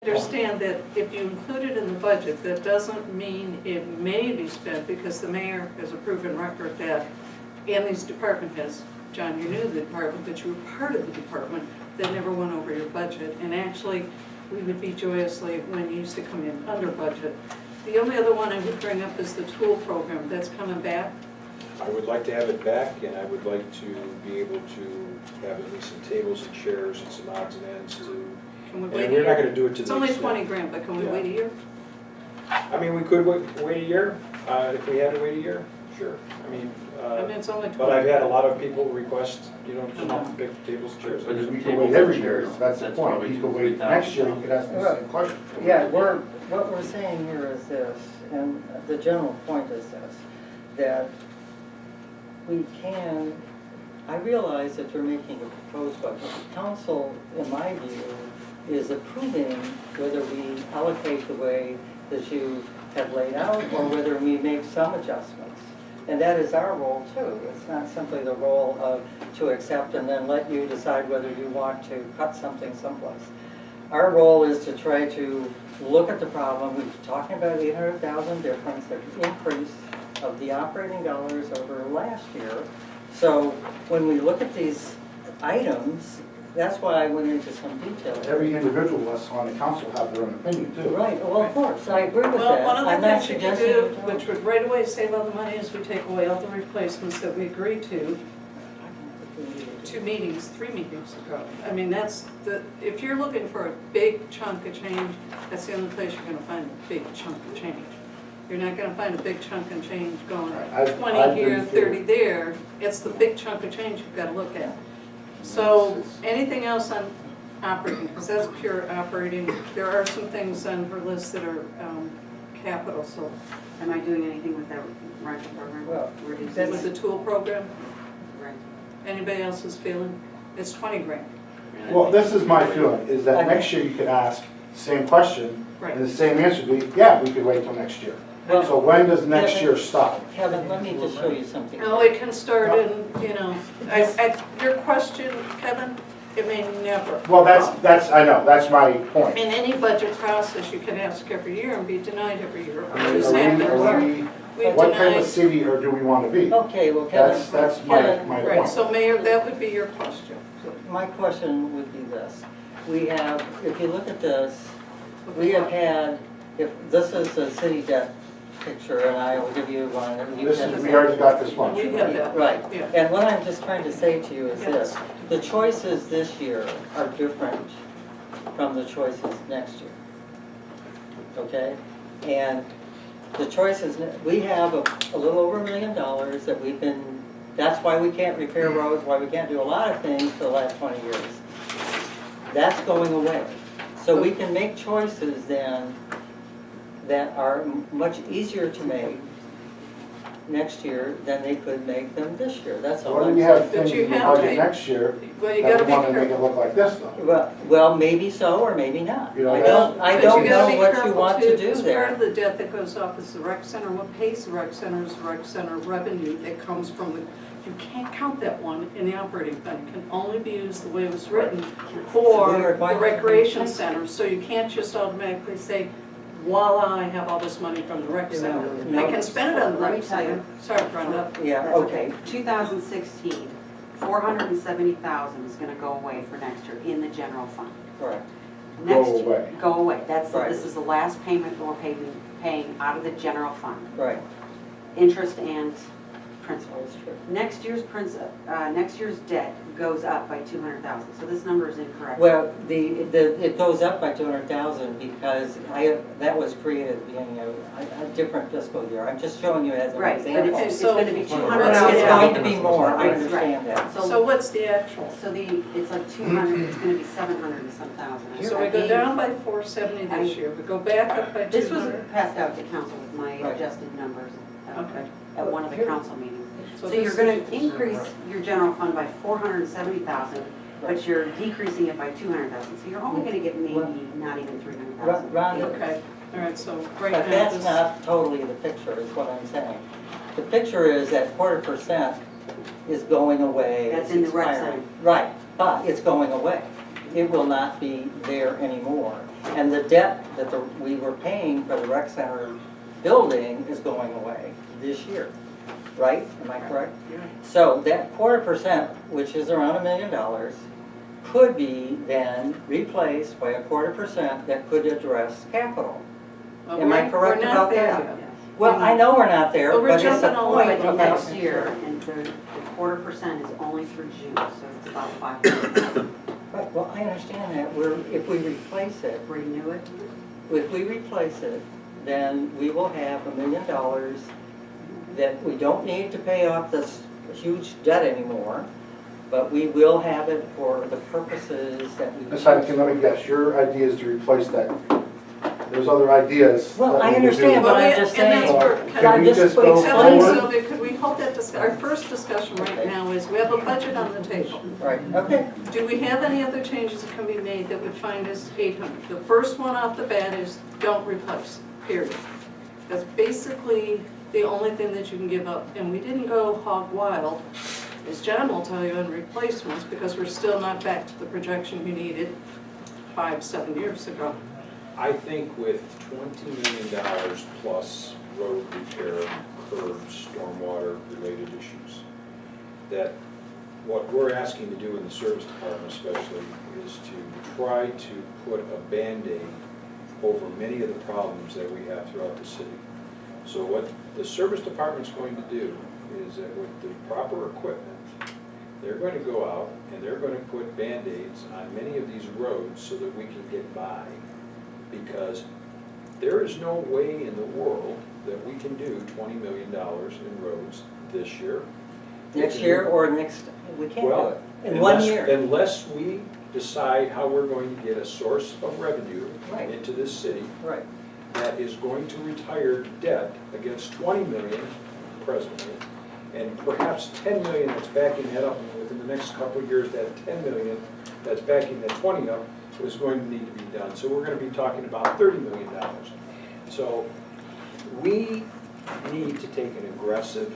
Understand that if you include it in the budget, that doesn't mean it may be spent, because the mayor has a proven record that, and these department heads, John, you knew the department, but you were part of the department, that never went over your budget. And actually, we would be joyously when you used to come in under budget. The only other one I would bring up is the tool program. That's coming back. I would like to have it back, and I would like to be able to have at least some tables and chairs and some odds and ends to. Can we And wait a we're not year? gonna do it to the It's only extent. 20 grand, but can we Yeah. wait a year? I mean, we could wait a year, if we had to wait a year, sure. I mean, It's only 20. but I've had a lot of people request, some big tables, chairs. But if we You take could wait over every chairs, year, that's the point. probably You could wait next year, you could ask the same question. Yeah, what we're saying here is this, and the general point is this, that we can, I realize that you're making a proposed budget. Council, in my view, is approving whether we allocate the way that you have laid out or whether we make some adjustments. And that is our role too. It's not simply the role of to accept and then let you decide whether you want to cut something someplace. Our role is to try to look at the problem. We're talking about 800,000 difference, the increase of the operating dollars over last year. So when we look at these items, that's why I went into some detail. Every individual of us on the council have their own opinion too. Right, well, of course, I agree with Well, that. one of I'm the not things you could suggesting do, you don't. which would right away save all the money, is we take away all the replacements that we agreed to 3 meetings ago. I mean, that's the, if you're looking for a big chunk of change, that's the only place you're gonna find a big chunk of change. You're not gonna find a big chunk of change going I've 20 here, been through- 30 there. It's the big chunk of change you've gotta look at. So, anything else on operating, because that's pure operating. There are some things on her list that are capital, so. Am I doing anything with that rental program? Well, Reducing that's- With the tool program, Right. anybody else's feeling? It's 20 grand. Well, this is my feeling, is that next year you could ask the same question, Right. and the same answer would be, yeah, we could wait till next year. Well, So when does next Kevin- year stop? Kevin, let me just show you something. Oh, it can start in, your question, Kevin, it may never. Well, I know, that's my point. In any budget process, you can ask every year and be denied every year. I mean, This are happens. we, We've what type of denied, city or do we want to be? Okay, well, Kevin. That's Kevin, my right, point. so Mayor, that would be your question. My question would be this. We have, if you look at this, we have had, if this is the city debt picture, and I will give you one. that you This can- is, we already got this one. We have that. Right, Yeah. and what I'm just trying to say to you is Yes. this. The choices this year are different from the choices next year. Okay? And the choices, we have a little over $1 million that we've been, that's why we can't repair roads, why we can't do a lot of things for the last 20 years. That's going away. So we can make choices then that are much easier to make next year than they could make them this year. That's all What do I'm we saying. have things you in the have budget to- next year Well, you that gotta we be want to make it careful. look like this though? Well, maybe so or maybe not. You know, I But don't you gotta know be what you careful, want too, to do 'cause there. Part of the debt that goes off is the rec center. What pays the rec center is the rec center revenue that comes from the, you can't count that one in the operating fund. It can only be used the way it was written for we are the going to- recreation center. So you can't just automatically say, voila, I have all this money from the rec center. No. I can spend it on the Let me rec tell you. center. Sorry, Brenda. Yeah, That's okay. 2016, 470,000 is gonna go away for next year in the general fund. Correct. Go Next year- away. Go away. Right. This is the last payment that we're paying out of the general fund. Right. Interest and principal. That's true. Next year's debt goes up by 200,000, so this number is incorrect. Well, it goes up by 200,000 because that was created at the beginning of a different fiscal year. I'm just showing you as an Right, but example. it's So- gonna be Well, 200,000. It's going to be more, I Right. understand that. So what's the actual? So it's like 200, it's gonna be 700 and some thousand. So we go down by 470 this year, we go back up by 200. This was passed out to council with my Right. adjusted numbers Okay. at one of the council meetings. So this you're gonna is- increase your general fund by 470,000, but you're decreasing it by 200,000. So you're only gonna get maybe not even 300,000. Rhonda, Okay, all right, so right but now that's this. not totally the picture, is what I'm saying. The picture is that 1/4% is going away. That's it's in the rec expiring. center. Right, but it's going away. It will not be there anymore. And the debt that we were paying for the rec center building is going away this year, right? Am I correct? Yeah. So that 1/4%, which is around $1 million, could be then replaced by a 1/4% that could address capital. Well, Am I we're correct not about there that? yet. Well, I know we're not there, But we're but it's a jumping all point over But the about. next year, and the 1/4% is only through June, so it's about 500. Right, well, I understand that, if we replace it, Renew it. if we replace it, then we will have $1 million that we don't need to pay off this huge debt anymore, but we will have it for the purposes that we. Ms. Heineken, let me guess, your idea is to replace that. There's other ideas. Well, that I we can do. understand, but Well, I'm we- just and that's saying. where- Can can I we just just wait, go tell Tell me, forward? Sylvia, could we hold that our first discussion right Okay. now is, we have a budget on the table. Right, okay. Do we have any other changes that can be made that would find us 800? The first one off the bat is, don't replace, period. That's basically the only thing that you can give up. And we didn't go hog wild, as John will tell you, on replacements, because we're still not back to the projection you needed 5-7 years ago. I think with $20 million plus road repair, curbs, stormwater related issues, that what we're asking to do in the service department especially is to try to put a Band-Aid over many of the problems that we have throughout the city. So what the service department's going to do is that with the proper equipment, they're going to go out and they're going to put Band-Aids on many of these roads so that we can get by. Because there is no way in the world that we can do $20 million in roads this year. Next year or next, we can't do Well, it. In 1 year. Unless we decide how we're going to get a source of revenue Right. into this city Right. that is going to retire debt against 20 million presently, and perhaps 10 million that's backing that up, and within the next couple of years, that 10 million that's backing that 20 up is going to need to be done. So we're going to be talking about $30 million. So we need to take an aggressive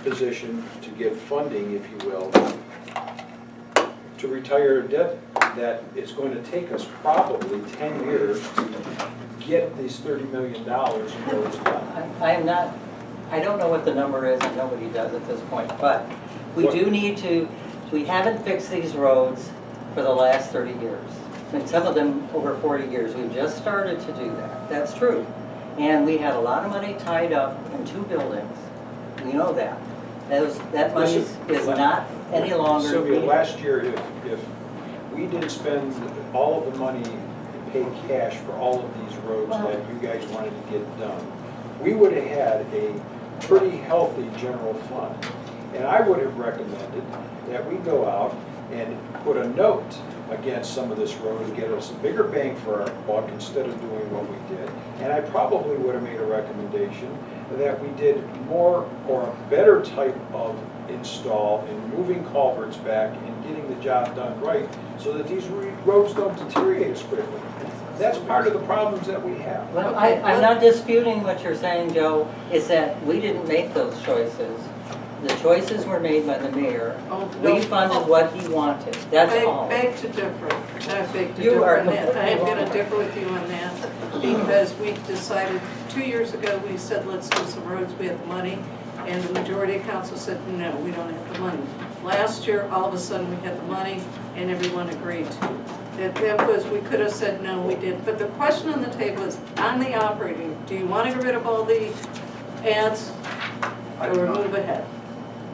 position to get funding, if you will, to retire a debt that is going to take us probably 10 years to get these $30 million in roads done. I am not, I don't know what the number is, and nobody does at this point, but we What? do need to, we haven't fixed these roads for the last 30 years. And some of them over 40 years. We've just started to do that. That's true. And we had a lot of money tied up in 2 buildings. We know that. That money is not any longer. Sylvia, being- last year, if we didn't spend all of the money and pay cash for all of these roads that you guys wanted to get done, we would have had a pretty healthy general fund. And I would have recommended that we go out and put a note against some of this road to get us a bigger bang for our buck instead of doing what we did. And I probably would have made a recommendation that we did more or a better type of install in moving culverts back and getting the job done right so that these roads don't deteriorate as quickly. That's part of the problems that we have. Well, I'm not disputing what you're saying, Joe. It's that we didn't make those choices. The choices were made by the mayor. Oh, no. We funded what he wanted. That's all. Beg to differ. I beg to You differ are on that. I am completely going to wrong. differ with you on that because we decided 2 years ago, we said, let's do some roads, we have the money. And the majority of council said, no, we don't have the money. Last year, all of a sudden, we had the money and everyone agreed to. That was, we could have said, no, we didn't. But the question on the table is, on the operating, do you want to get rid of all the ads or move ahead?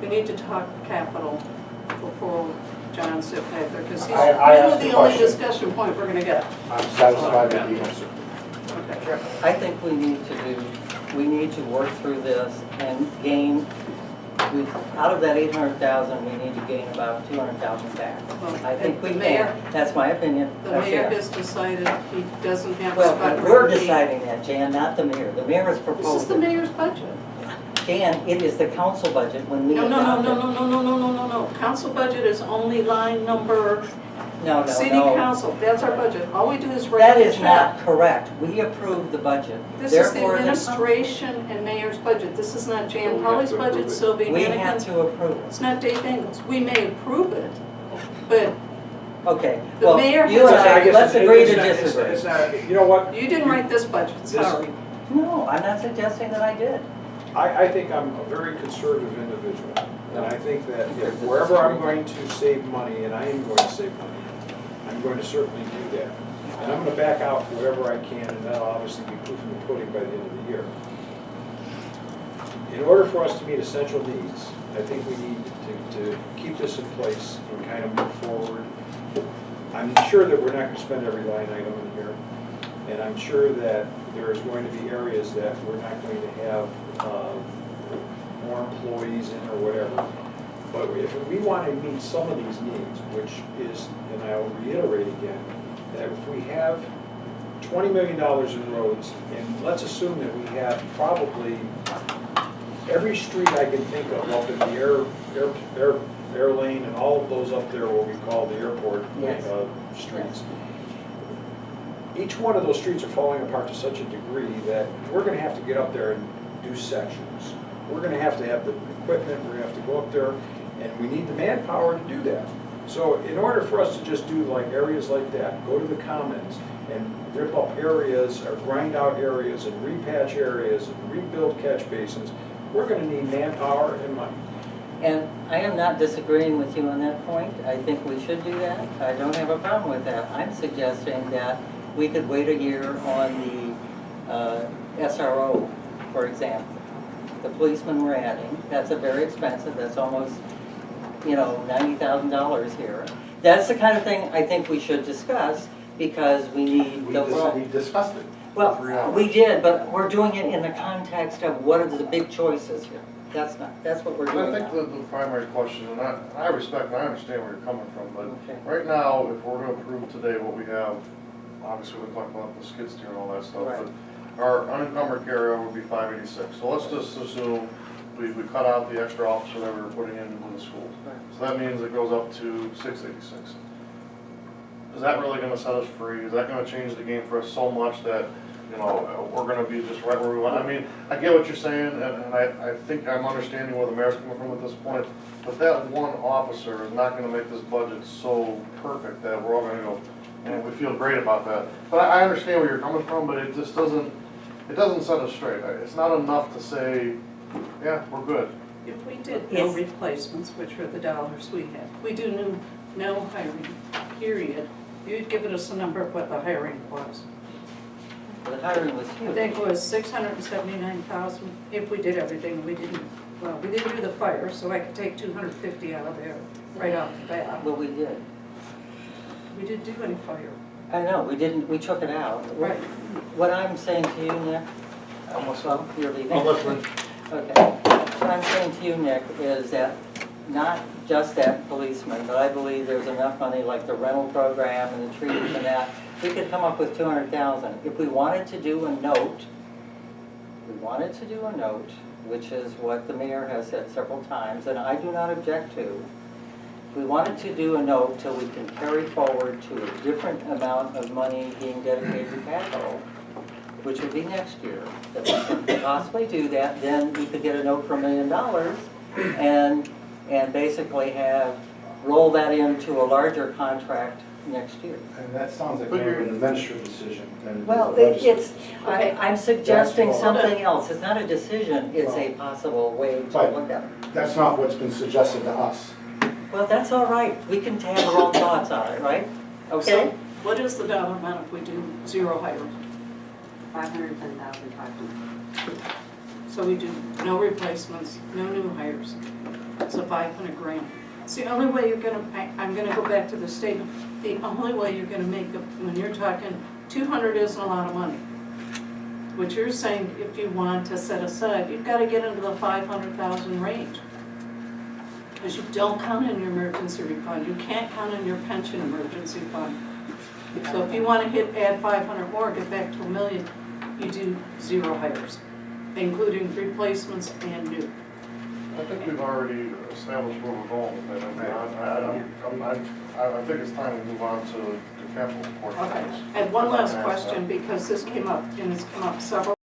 We need to talk capital before John sit back there, because he's I asked really the the only question. discussion point we're gonna get. I'm satisfied with the answer. Okay. I think we need to work through this and gain, out of that 800,000, we need to gain about 200,000 back. Well, I think we the mayor- can. That's my opinion. The That's mayor it. has decided he doesn't have a Well, spot. we're deciding that, Jan, not the mayor. The mayor is This is the proposing. mayor's budget. Jan, it is the council budget when we No, adopt no, it. no, no, no, no, no, no, no, no. Council budget is only line number, No, city no, no. council, that's our budget. All we do is That write the is check. not correct. We approve the budget. This is the Therefore, administration and mayor's budget. This is not So Jan we have Polly's to approve budget, it. Sylvia We have Hannigan's. to approve it. It's not Dave Engels. We may approve it, but Okay, The well, mayor you has- and I I, guess let's it's- agree it's to not- disagree. It's not, you know what? You didn't write this budget, This- sorry. No, I'm not suggesting that I did. I think I'm a very conservative individual, and I think that if wherever I'm going to save money, and I am going to save money, I'm going to certainly do that. And I'm gonna back out wherever I can, and that'll obviously be proof in the pudding by the end of the year. In order for us to meet essential needs, I think we need to keep this in place and kind of move forward. I'm sure that we're not gonna spend every line item in here, and I'm sure that there's going to be areas that we're not going to have more employees in or whatever. But if we want to meet some of these needs, which is, and I'll reiterate again, that if we have $20 million in roads, and let's assume that we have probably every street I can think of up in the air lane and all of those up there what we call the airport Yes. streets. Each one of those streets are falling apart to such a degree that we're gonna have to get up there and do sections. We're gonna have to have the equipment, we're gonna have to go up there, and we need the manpower to do that. So in order for us to just do like areas like that, go to the commons and rip up areas or grind out areas and repatch areas and rebuild catch basins, we're gonna need manpower and money. And I am not disagreeing with you on that point. I think we should do that. I don't have a problem with that. I'm suggesting that we could wait a year on the SRO, for example. The policemen we're adding, that's a very expensive, that's almost, $90,000 here. That's the kind of thing I think we should discuss because we need the. We discussed it. Well, 3 hours. we did, but we're doing it in the context of what are the big choices here. That's what we're I doing think now. the primary question, and I respect and I understand where you're coming from, but Okay. right now, if we're gonna approve today what we have, obviously we're talking about the skid steer and all that stuff, Right. but our unencumbered carryover would be 586. So let's just assume we cut out the extra officer that we were putting into the schools. Right. So that means it goes up to 686. Is that really gonna set us free? Is that gonna change the game for us so much that, we're gonna be just right where we want? I mean, I get what you're saying, and I think I'm understanding where the mayor's coming from at this point, but that one officer is not gonna make this budget so perfect that we're all gonna go, and we feel great about that. But I understand where you're coming from, but it just doesn't set us straight. It's not enough to say, yeah, we're good. If we did no replacements, which are the dollars we have, we do no hiring, period, you'd given us a number of what the hiring was. The hiring was I huge. think it was 679,000 if we did everything. We didn't do the fire, so I could take 250 out of there right off the bat. Well, we did. We didn't do any fire. I know, we took it out. Right. What I'm saying to you, Nick, well, you're leaving. I'm listening. Okay. What I'm saying to you, Nick, is that not just that policeman, but I believe there's enough money like the rental program and the trees and that. We could come up with 200,000. If we wanted to do a note, which is what the mayor has said several times, and I do not object to, if we wanted to do a note till we can carry forward to a different amount of money being dedicated to capital, which would be next year, that we could possibly do that, then we could get a note for $1 million and basically roll that into a larger contract next year. And that sounds like more of an administrative decision than. Well, a legislative it's, decision. I'm suggesting That's- something else. It's not a decision, it's a possible way to Right. look at it. That's not what's been suggested to us. Well, that's all right. We can have our own thoughts on it, right? So Okay? what is the dollar amount if we do zero hires? 510,500. So we do no replacements, no new hires. So 500 grand. It's the only way you're gonna, I'm gonna go back to the statement, the only way you're gonna make, when you're talking, 200 isn't a lot of money. What you're saying, if you want to set aside, you've gotta get into the 500,000 range. Because you don't count in your emergency fund, you can't count in your pension emergency fund. So if you wanna add 500 more, get back to $1 million, you do zero hires, including replacements and new. I think we've already established where we're going with that. I think it's time we move on to the capital portion of Okay, this. and one last question, because this came up, and it's come up several